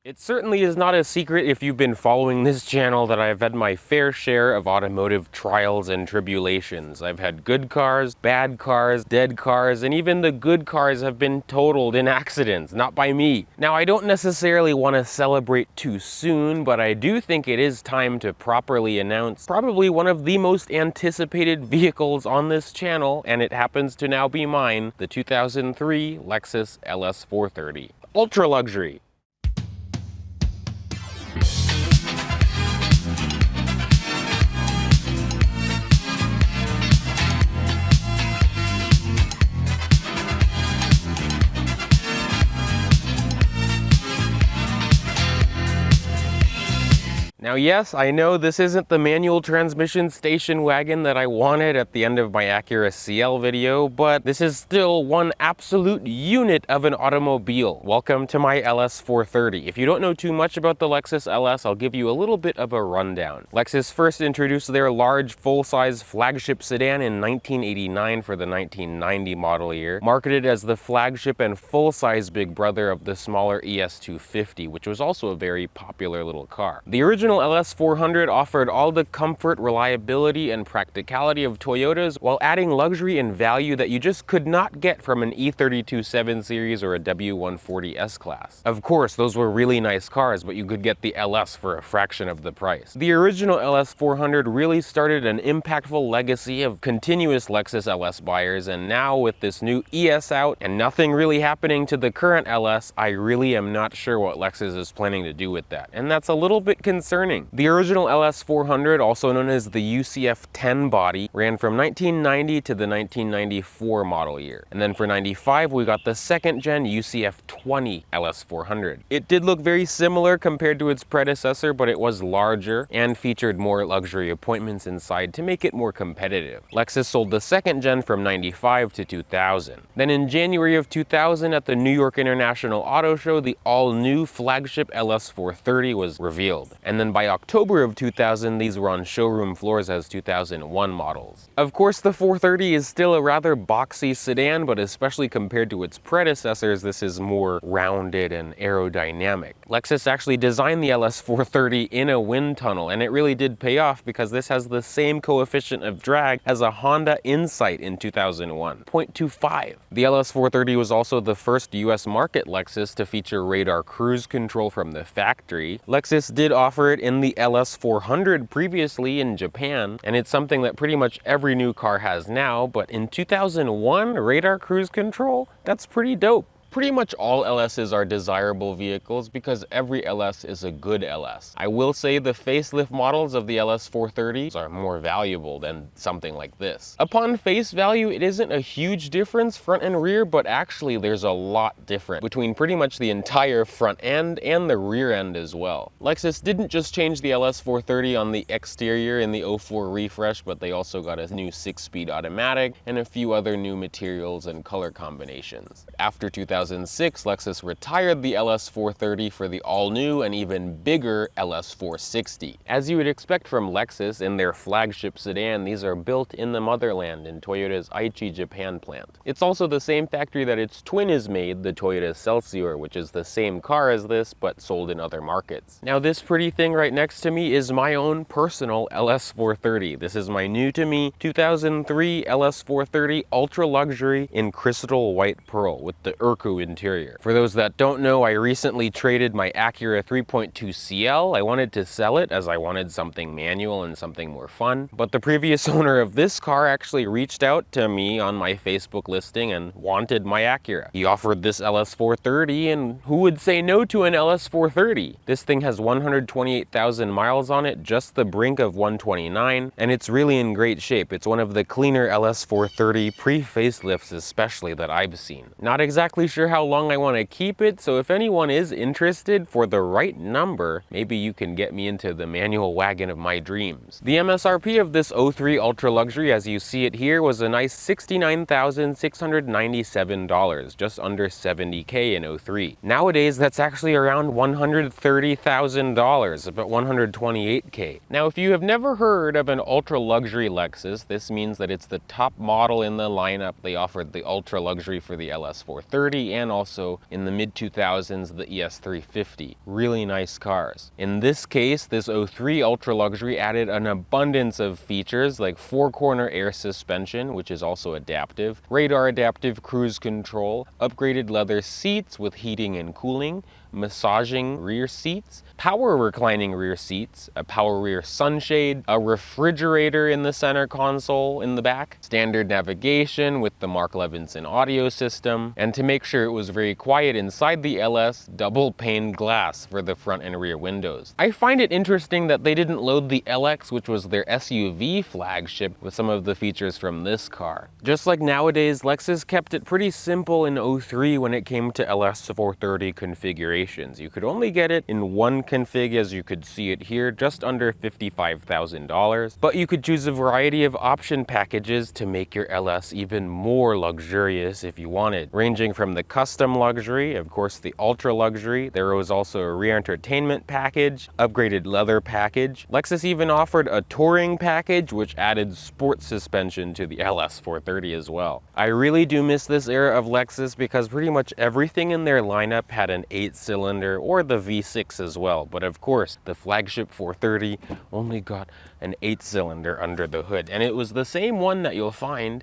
It certainly is not a secret if you've been following this channel that I've had my fair share of automotive trials and tribulations. I've had good cars, bad cars, dead cars, and even the good cars have been totaled in accidents, not by me. Now, I don't necessarily want to celebrate too soon, but I do think it is time to properly announce probably one of the most anticipated vehicles on this channel, and it happens to now be mine, the 2003 Lexus LS 430. Ultra luxury. Now yes, I know this isn't the manual transmission station wagon that I wanted at the end of my Acura CL video, but this is still one absolute unit of an automobile. Welcome to my LS 430. If you don't know too much about the Lexus LS, I'll give you a little bit of a rundown. Lexus first introduced their large full-size flagship sedan in 1989 for the 1990 model year, marketed as the flagship and full-size big brother of the smaller ES250, which was also a very popular little car. The original LS 400 offered all the comfort, reliability, and practicality of Toyotas while adding luxury and value that you just could not get from an E32 7 Series or a W140 S-Class. Of course, those were really nice cars, but you could get the LS for a fraction of the price. The original LS 400 really started an impactful legacy of continuous Lexus LS buyers, and now with this new ES out and nothing really happening to the current LS, I really am not sure what Lexus is planning to do with that, and that's a little bit concerning. The original LS 400, also known as the UCF-10 body, ran from 1990 to the 1994 model year. And then for 95, we got the second gen UCF-20 LS 400. It did look very similar compared to its predecessor, but it was larger and featured more luxury appointments inside to make it more competitive. Lexus sold the second gen from 95 to 2000. Then in January of 2000 at the New York International Auto Show, the all-new flagship LS 430 was revealed. And then by October of 2000, these were on showroom floors as 2001 models. Of course, the 430 is still a rather boxy sedan, but especially compared to its predecessors, this is more rounded and aerodynamic. Lexus actually designed the LS 430 in a wind tunnel, and it really did pay off because this has the same coefficient of drag as a Honda Insight in 2001, 0.25. The LS 430 was also the first US market Lexus to feature radar cruise control from the factory. Lexus did offer it in the LS 400 previously in Japan, and it's something that pretty much every new car has now, but in 2001, radar cruise control? That's pretty dope. Pretty much all LSs are desirable vehicles because every LS is a good LS. I will say the facelift models of the LS 430 are more valuable than something like this. Upon face value, it isn't a huge difference front and rear, but actually there's a lot different between pretty much the entire front end and the rear end as well. Lexus didn't just change the LS 430 on the exterior in the 04 refresh, but they also got a new 6-speed automatic and a few other new materials and color combinations. After 2006, Lexus retired the LS 430 for the all-new and even bigger LS 460. As you would expect from Lexus in their flagship sedan, these are built in the motherland in Toyota's Aichi, Japan plant. It's also the same factory that its twin is made, the Toyota Celsior, which is the same car as this but sold in other markets. Now this pretty thing right next to me is my own personal LS 430. This is my new to me 2003 LS 430 ultra luxury in crystal white pearl with the Urku interior. For those that don't know, I recently traded my Acura 3.2 CL. I wanted to sell it as I wanted something manual and something more fun, but the previous owner of this car actually reached out to me on my Facebook listing and wanted my Acura. He offered this LS 430, and who would say no to an LS 430? This thing has 128,000 miles on it, just the brink of 129, and it's really in great shape. It's one of the cleaner LS 430 pre-facelifts especially that I've seen. Not exactly sure how long I want to keep it, so if anyone is interested for the right number, maybe you can get me into the manual wagon of my dreams. The MSRP of this 03 Ultra Luxury, as you see it here, was a nice $69,697, just under $70K in 03. Nowadays, that's actually around $130,000, about $128K. Now, if you have never heard of an ultra luxury Lexus, this means that it's the top model in the lineup. They offered the ultra luxury for the LS 430, 430 and also in the mid-2000s the ES350. Really nice cars. In this case, this 03 Ultra Luxury added an abundance of features like 4-corner air suspension, which is also adaptive, radar adaptive cruise control, upgraded leather seats with heating and cooling, massaging rear seats, power reclining rear seats, a power rear sunshade, a refrigerator in the center console in the back, standard navigation with the Mark Levinson audio system, and to make sure it was very quiet inside the LS, double pane glass for the front and rear windows. I find it interesting that they didn't load the LX, which was their SUV flagship, with some of the features from this car. Just like nowadays, Lexus kept it pretty simple in 03 when it came to LS 430 configuration. You could only get it in one config, as you could see it here, just under $55,000, but you could choose a variety of option packages to make your LS even more luxurious if you wanted, ranging from the custom luxury, of course the ultra luxury. There was also a rear entertainment package, upgraded leather package. Lexus even offered a touring package which added sport suspension to the LS 430 as well. I really do miss this era of Lexus because pretty much everything in their lineup had an 8-cylinder or the V6 as well, but of course the flagship 430 only got an 8-cylinder under the hood, and it was the same one that you'll find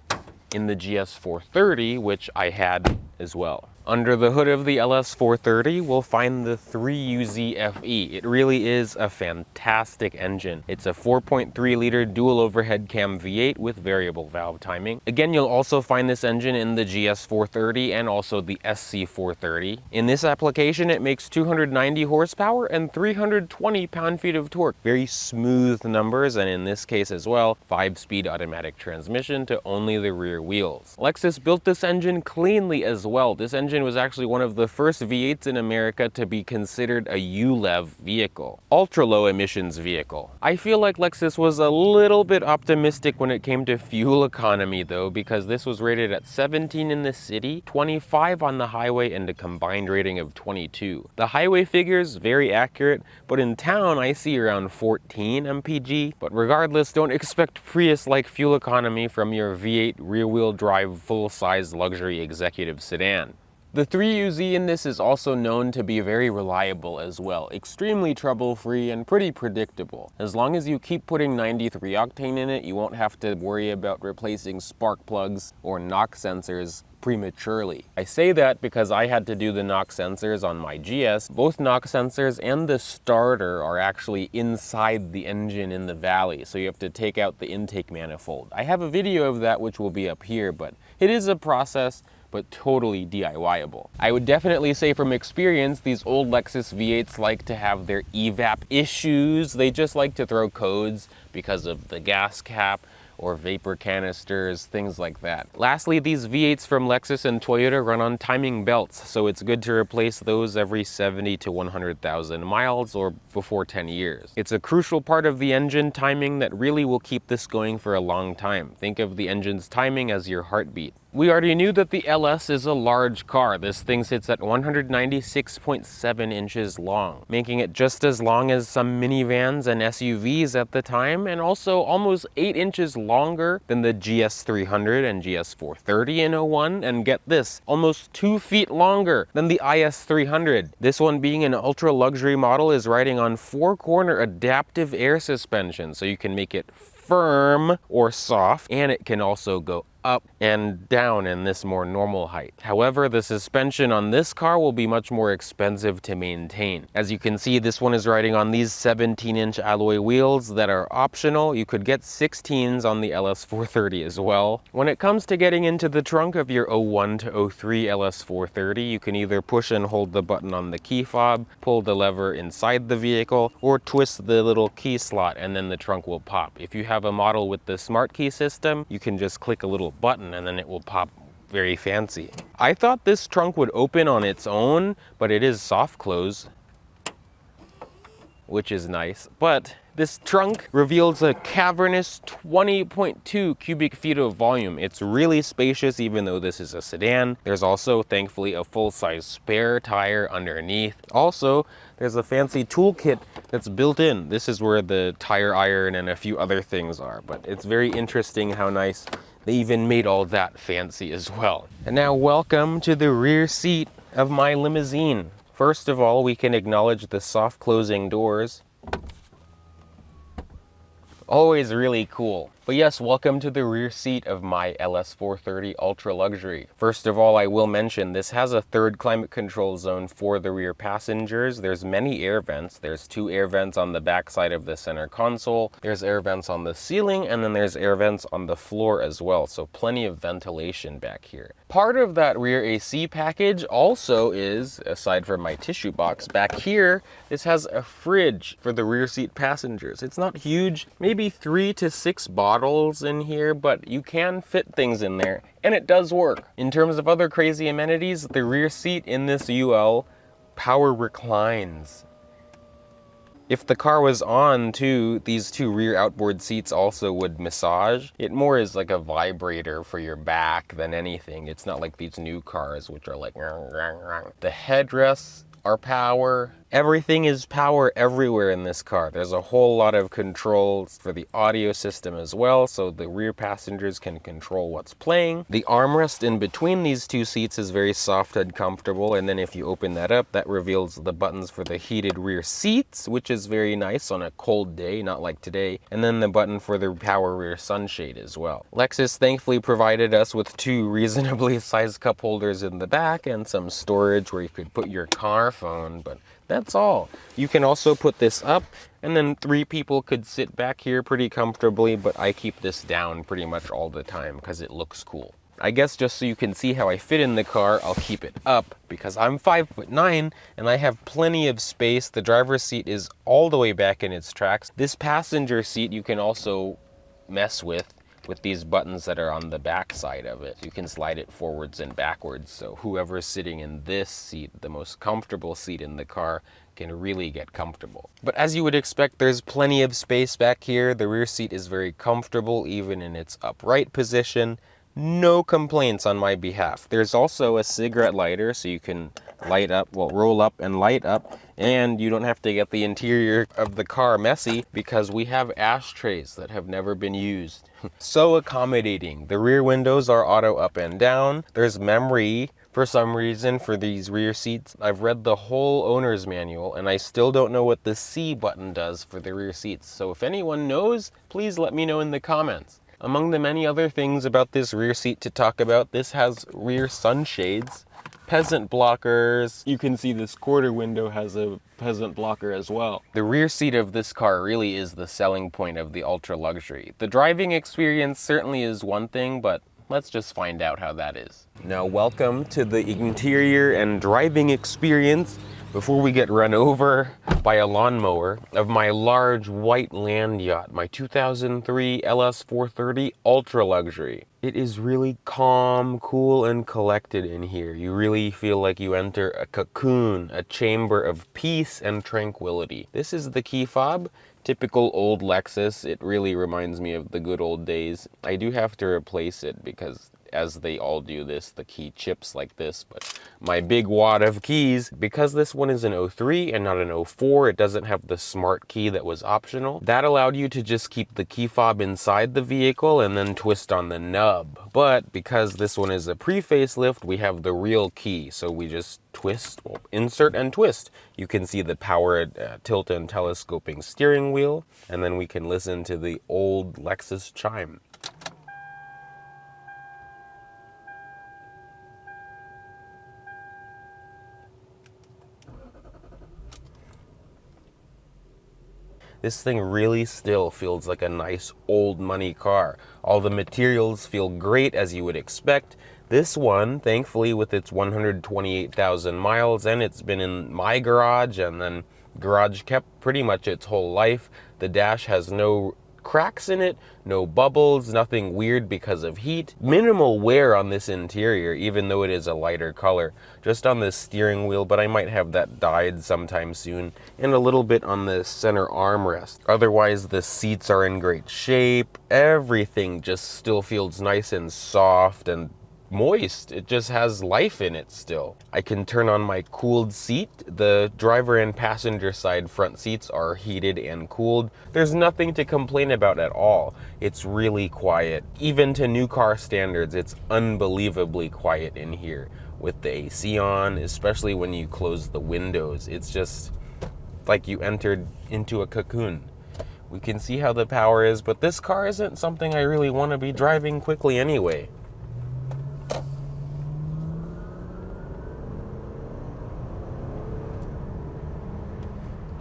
in the GS 430, which I had as well. Under the hood of the LS 430, we'll find the 3UZ FE. It really is a fantastic engine. It's a 4.3 liter dual overhead cam V8 with variable valve timing. Again, you'll also find this engine in the GS 430 and also the SC 430. In this application, it makes 290 horsepower and 320 pound-feet of torque. Very smooth numbers, and in this case as well, 5-speed automatic transmission to only the rear wheels. Lexus built this engine cleanly as well. This engine was actually one of the first V8s in America to be considered a ULEV vehicle, ultra low emissions vehicle. I feel like Lexus was a little bit optimistic when it came to fuel economy though, because this was rated at 17 in the city, 25 on the highway, and a combined rating of 22. The highway figures very accurate, but in town I see around 14 mpg. But regardless, don't expect Prius-like fuel economy from your V8 rear-wheel drive full-size luxury executive sedan. The 3UZ in this is also known to be very reliable as well, extremely trouble-free and pretty predictable. As long as you keep putting 93 octane in it, you won't have to worry about replacing spark plugs or knock sensors prematurely. I say that because I had to do the knock sensors on my GS. Both knock sensors and the starter are actually inside the engine in the valley, so you have to take out the intake manifold. I have a video of that which will be up here, but it is a process, but totally DIY-able. I would definitely say from experience, these old Lexus V8s like to have their evap issues. They just like to throw codes because of the gas cap or vapor canisters, things like that. Lastly, these V8s from Lexus and Toyota run on timing belts, so it's good to replace those every 70 to 100,000 miles or before 10 years. It's a crucial part of the engine timing that really will keep this going for a long time. Think of the engine's timing as your heartbeat. We already knew that the LS is a large car. This thing sits at 196.7 inches long, making it just as long as some minivans and SUVs at the time, and also almost 8 inches longer than the GS 300 and GS 430 in 01, and get this, almost 2 feet longer than the IS 300. This one, being an ultra luxury model, is riding on 4-corner adaptive air suspension, so you can make it firm or soft, and it can also go up and down in this more normal height. However, the suspension on this car will be much more expensive to maintain. As you can see, this one is riding on these 17-inch alloy wheels that are optional. You could get 16s on the LS 430 as well. When it comes to getting into the trunk of your 01 to 03 LS 430, you can either push and hold the button on the key fob, pull the lever inside the vehicle, or twist the little key slot and then the trunk will pop. If you have a model with the smart key system, you can just click a little button and then it will pop very fancy. I thought this trunk would open on its own, but it is soft close, which is nice. But this trunk reveals a cavernous 20.2 cubic feet of volume. It's really spacious even though this is a sedan. There's also, thankfully, a full-size spare tire underneath. Also, there's a fancy toolkit that's built in. This is where the tire iron and a few other things are, but it's very interesting how nice They even made all that fancy as well. And now welcome to the rear seat of my limousine. First of all, we can acknowledge the soft closing doors. Always really cool. But yes, welcome to the rear seat of my LS 430 Ultra Luxury. First of all, I will mention this has a third climate control zone for the rear passengers. There's many air vents. There's 2 air vents on the back side of the center console. There's air vents on the ceiling, and then there's air vents on the floor as well. So plenty of ventilation back here. Part of that rear AC package also is, aside from my tissue box, back here, this has a fridge for the rear seat passengers. It's not huge, maybe 3 to 6 bottles in here, but you can fit things in there, and it does work. In terms of other crazy amenities, the rear seat in this UL power reclines. If the car was on too, these 2 rear outboard seats also would massage. It more is like a vibrator for your back than anything. It's not like these new cars, which are like the headrests are power. Everything is power everywhere in this car. There's a whole lot of controls for the audio system as well, so the rear passengers can control what's playing. The armrest in between these 2 seats is very soft and comfortable, and then if you open that up, that reveals the buttons for the heated rear seats, which is very nice on a cold day, not like today, and then the button for the power rear sunshade as well. Lexus thankfully provided us with 2 reasonably sized cup holders in the back and some storage where you could put your car phone, but that's all. You can also put this up, and then 3 people could sit back here pretty comfortably, but I keep this down pretty much all the time because it looks cool. I guess just so you can see how I fit in the car, I'll keep it up because I'm 5'9" and I have plenty of space. The driver's seat is all the way back in its tracks. This passenger seat you can also mess with these buttons that are on the back side of it. You can slide it forwards and backwards, so whoever's sitting in this seat, the most comfortable seat in the car, can really get comfortable. But as you would expect, there's plenty of space back here. The rear seat is very comfortable even in its upright position. No complaints on my behalf. There's also a cigarette lighter, so you can light up, well, roll up and light up, and you don't have to get the interior of the car messy because we have ashtrays that have never been used. So accommodating. The rear windows are auto up and down. There's memory for some reason for these rear seats. I've read the whole owner's manual and I still don't know what the C button does for the rear seats. So if anyone knows, please let me know in the comments. Among the many other things about this rear seat to talk about, this has rear sunshades, peasant blockers. You can see this quarter window has a peasant blocker as well. The rear seat of this car really is the selling point of the Ultra Luxury. The driving experience certainly is one thing, but let's just find out how that is. Now welcome to the interior and driving experience before we get run over by a lawnmower of my large white land yacht, my 2003 LS 430 Ultra Luxury. It is really calm, cool, and collected in here. You really feel like you enter a cocoon, a chamber of peace and tranquility. This is the key fob. Typical old Lexus. It really reminds me of the good old days. I do have to replace it because, as they all do this, the key chips like this, but my big wad of keys, because this one is an 03 and not an 04, it doesn't have the smart key that was optional. That allowed you to just keep the key fob inside the vehicle and then twist on the nub. But because this one is a pre-facelift, we have the real key, so we just twist, well, insert and twist. You can see the powered tilt and telescoping steering wheel, and then we can listen to the old Lexus chime. This thing really still feels like a nice old money car. All the materials feel great as you would expect. This one, thankfully, with its 128,000 miles, and it's been in my garage and then garage kept pretty much its whole life. The dash has no cracks in it, no bubbles, nothing weird because of heat. Minimal wear on this interior, even though it is a lighter color. Just on the steering wheel, but I might have that dyed sometime soon. And a little bit on the center armrest. Otherwise, the seats are in great shape. Everything just still feels nice and soft and moist. It just has life in it still. I can turn on my cooled seat. The driver and passenger side front seats are heated and cooled. There's nothing to complain about at all. It's really quiet. Even to new car standards, it's unbelievably quiet in here with the AC on, especially when you close the windows. It's just like you entered into a cocoon. We can see how the power is, but this car isn't something I really want to be driving quickly anyway.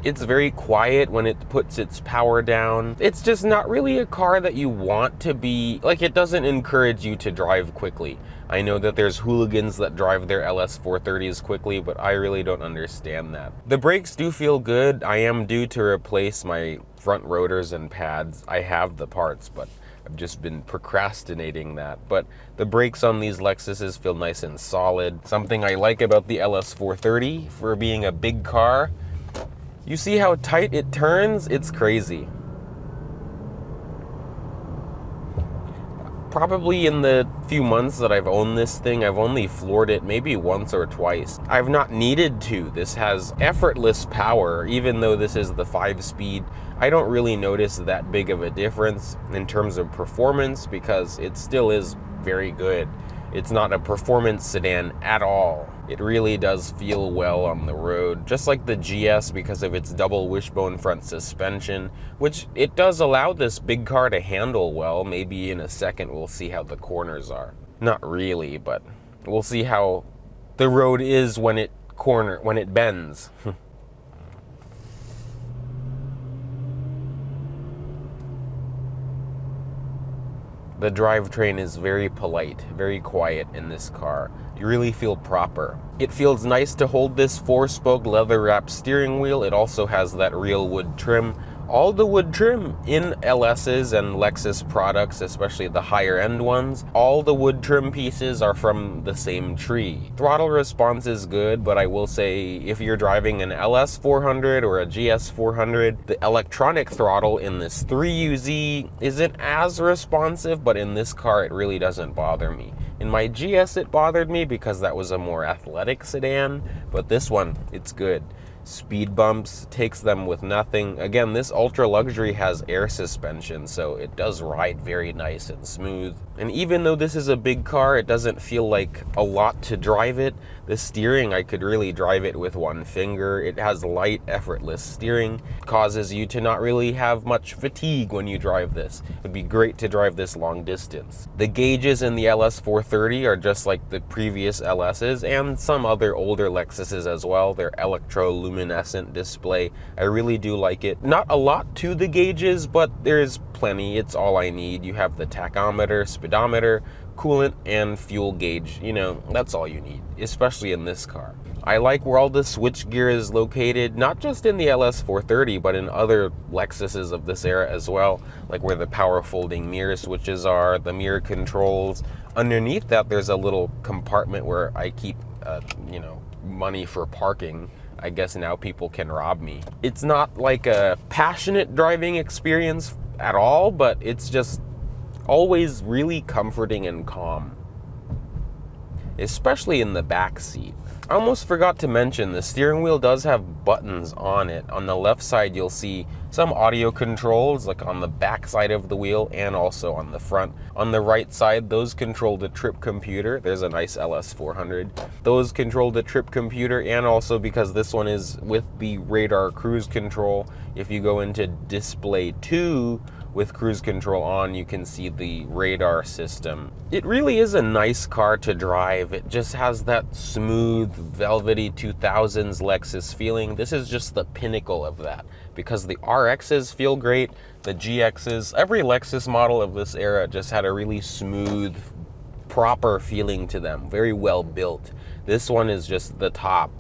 It's very quiet when it puts its power down. It's just not really a car that you want to be, like, it doesn't encourage you to drive quickly. I know that there's hooligans that drive their LS 430s quickly, but I really don't understand that. The brakes do feel good. I am due to replace my front rotors and pads. I have the parts, but I've just been procrastinating that. But the brakes on these Lexuses feel nice and solid. Something I like about the LS 430 for being a big car, you see how tight it turns? It's crazy. Probably in the few months that I've owned this thing, I've only floored it maybe once or twice. I've not needed to. This has effortless power, even though this is the 5-speed. I don't really notice that big of a difference in terms of performance because it still is very good. It's not a performance sedan at all. It really does feel well on the road, just like the GS because of its double wishbone front suspension, which it does allow this big car to handle well. Maybe in a second we'll see how the corners are. Not really, but we'll see how the road is when it bends. The drivetrain is very polite, very quiet in this car. You really feel proper. It feels nice to hold this 4-spoke leather-wrapped steering wheel. It also has that real wood trim. All the wood trim in LS's and Lexus products, especially the higher end ones, all the wood trim pieces are from the same tree. Throttle response is good, but I will say if you're driving an LS 400 or a GS 400, the electronic throttle in this 3UZ isn't as responsive, but in this car it really doesn't bother me. In my GS it bothered me because that was a more athletic sedan, but this one, it's good. Speed bumps, takes them with nothing. Again, this ultra luxury has air suspension, so it does ride very nice and smooth. And even though this is a big car, it doesn't feel like a lot to drive it. The steering, I could really drive it with one finger. It has light, effortless steering. It causes you to not really have much fatigue when you drive this. It would be great to drive this long distance. The gauges in the LS 430 are just like the previous LS's and some other older Lexuses as well. They're electroluminescent display. I really do like it. Not a lot to the gauges, but there's plenty. It's all I need. You have the tachometer, speedometer, coolant, and fuel gauge. You know, that's all you need, especially in this car. I like where all the switchgear is located, not just in the LS 430, but in other Lexuses of this era as well, like where the power folding mirror switches are, the mirror controls. Underneath that, there's a little compartment where I keep, money for parking. I guess now people can rob me. It's not like a passionate driving experience at all, but it's just always really comforting and calm, especially in the back seat. I almost forgot to mention the steering wheel does have buttons on it. On the left side, you'll see some audio controls, like on the back side of the wheel and also on the front. On the right side, those control the trip computer. There's a nice LS 400. Those control the trip computer, and also because this one is with the radar cruise control, if you go into display 2, with cruise control on, you can see the radar system. It really is a nice car to drive. It just has that smooth, velvety 2000s Lexus feeling. This is just the pinnacle of that because the RXs feel great, the GXs, every Lexus model of this era just had a really smooth, proper feeling to them, very well built. This one is just the top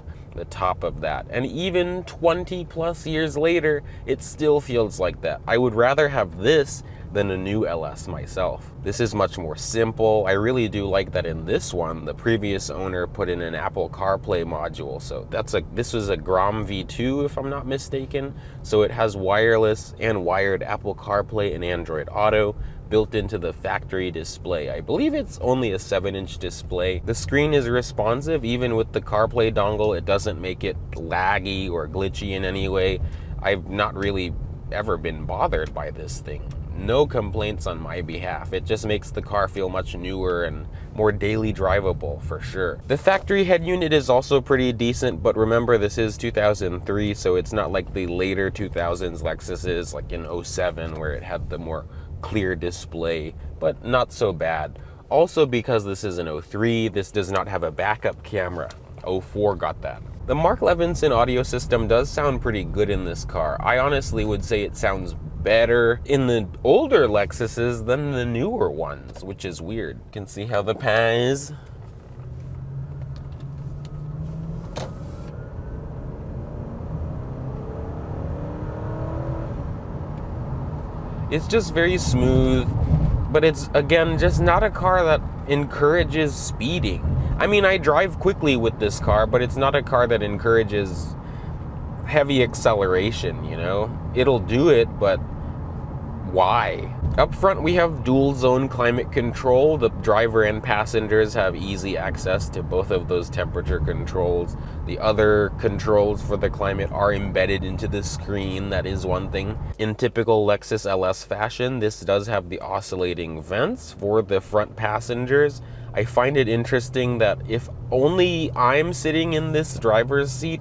of that. And even 20 plus years later, it still feels like that. I would rather have this than a new LS myself. This is much more simple. I really do like that in this one, the previous owner put in an Apple CarPlay module. So this was a Grom V2 if I'm not mistaken. So it has wireless and wired Apple CarPlay and Android Auto. built into the factory display. I believe it's only a 7-inch display. The screen is responsive. Even with the CarPlay dongle, it doesn't make it laggy or glitchy in any way. I've not really ever been bothered by this thing. No complaints on my behalf. It just makes the car feel much newer and more daily drivable for sure. The factory head unit is also pretty decent, but remember this is 2003, so it's not like the later 2000s Lexuses like in 07 where it had the more clear display, but not so bad. Also, because this is an 03, this does not have a backup camera. 04 got that. The Mark Levinson audio system does sound pretty good in this car. I honestly would say it sounds better in the older Lexuses than the newer ones, which is weird. You can see how the pan is. It's just very smooth, but it's, again, just not a car that encourages speeding. I mean, I drive quickly with this car, but it's not a car that encourages heavy acceleration, you know? It'll do it, but why? Up front, we have dual zone climate control. The driver and passengers have easy access to both of those temperature controls. The other controls for the climate are embedded into the screen. That is one thing. In typical Lexus LS fashion, this does have the oscillating vents for the front passengers. I find it interesting that if only I'm sitting in this driver's seat,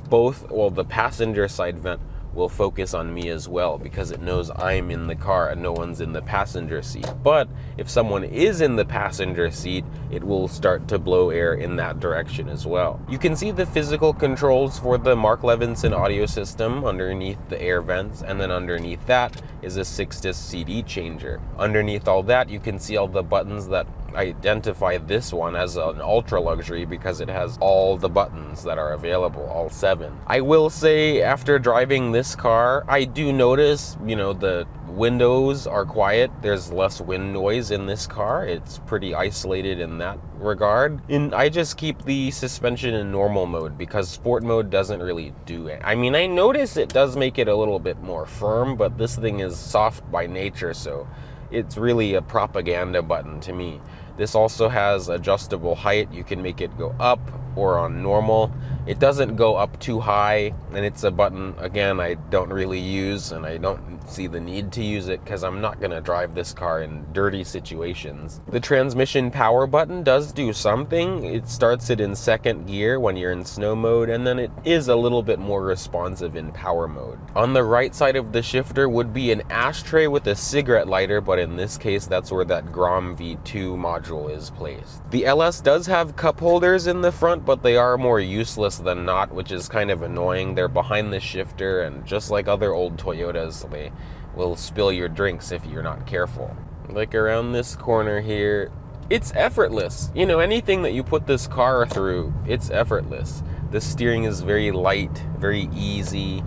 the passenger side vent will focus on me as well because it knows I'm in the car and no one's in the passenger seat. But if someone is in the passenger seat, it will start to blow air in that direction as well. You can see the physical controls for the Mark Levinson audio system underneath the air vents, and then underneath that is a 6-disc CD changer. Underneath all that, you can see all the buttons that identify this one as an ultra luxury because it has all the buttons that are available, all 7. I will say, after driving this car, I do notice, you know, the windows are quiet. There's less wind noise in this car. It's pretty isolated in that regard. And I just keep the suspension in normal mode because sport mode doesn't really do it. I mean, I notice it does make it a little bit more firm, but this thing is soft by nature, so it's really a propaganda button to me. This also has adjustable height. You can make it go up or on normal. It doesn't go up too high, and it's a button, again, I don't really use, and I don't see the need to use it because I'm not going to drive this car in dirty situations. The transmission power button does do something. It starts it in second gear when you're in snow mode, and then it is a little bit more responsive in power mode. On the right side of the shifter would be an ashtray with a cigarette lighter, but in this case, that's where that Grom V2 module is placed. The LS does have cup holders in the front, but they are more useless than not, which is kind of annoying. They're behind the shifter, and just like other old Toyotas, they will spill your drinks if you're not careful. Like around this corner here, it's effortless. You know, anything that you put this car through, it's effortless. The steering is very light, very easy.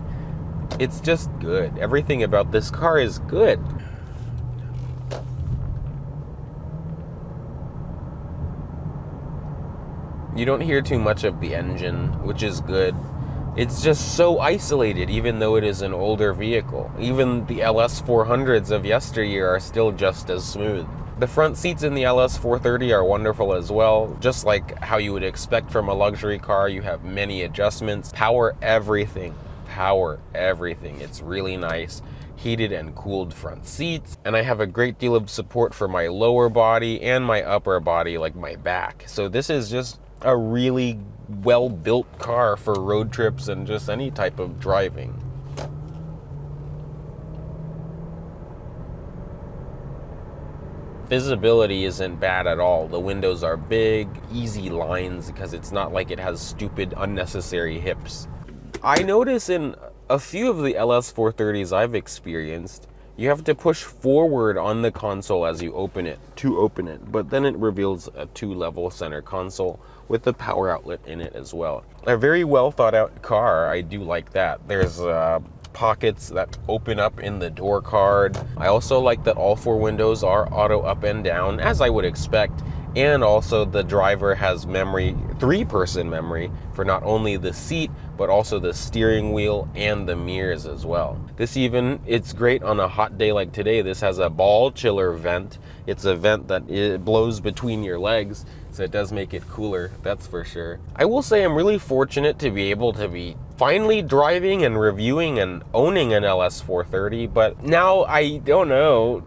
It's just good. Everything about this car is good. You don't hear too much of the engine, which is good. It's just so isolated, even though it is an older vehicle. Even the LS 400s of yesteryear are still just as smooth. The front seats in the LS 430 are wonderful as well. Just like how you would expect from a luxury car, you have many adjustments. Power everything. Power everything. It's really nice. Heated and cooled front seats, and I have a great deal of support for my lower body and my upper body, like my back. So this is just a really well-built car for road trips and just any type of driving. Visibility isn't bad at all. The windows are big, easy lines, because it's not like it has stupid, unnecessary hips. I notice in a few of the LS 430s I've experienced, you have to push forward on the console as you open it to open it, but then it reveals a 2-level center console with the power outlet in it as well. A very well thought out car. I do like that. There's pockets that open up in the door card. I also like that all 4 windows are auto up and down, as I would expect, and also the driver has memory, 3-person memory, for not only the seat, but also the steering wheel and the mirrors as well. It's great on a hot day like today. This has a ball chiller vent. It's a vent that it blows between your legs, so it does make it cooler, that's for sure. I will say I'm really fortunate to be able to be finally driving and reviewing and owning an LS 430, but now I don't know,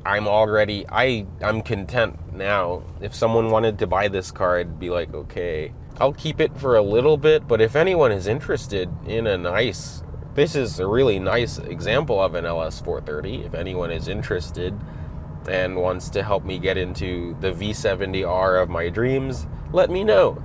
I'm content now. If someone wanted to buy this car, I'd be like, okay, I'll keep it for a little bit, but if anyone is interested in this is a really nice example of an LS 430. If anyone is interested and wants to help me get into the V70R of my dreams, let me know.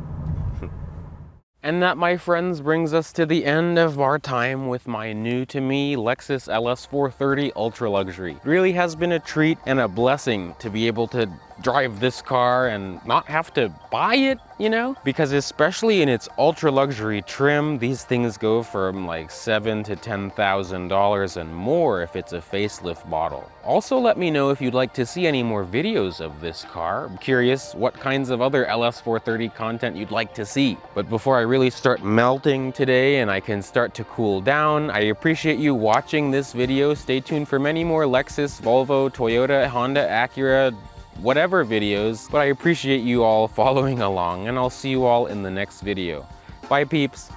And that, my friends, brings us to the end of our time with my new to me Lexus LS 430 Ultra Luxury. It really has been a treat and a blessing to be able to drive this car and not have to buy it, you know? Because especially in its ultra luxury trim, these things go from like $7,000 to $10,000 and more if it's a facelift model. Also, let me know if you'd like to see any more videos of this car. I'm curious what kinds of other LS 430 content you'd like to see. But before I really start melting today and I can start to cool down, I appreciate you watching this video. Stay tuned for many more Lexus, Volvo, Toyota, Honda, Acura, whatever videos, but I appreciate you all following along, and I'll see you all in the next video. Bye, peeps.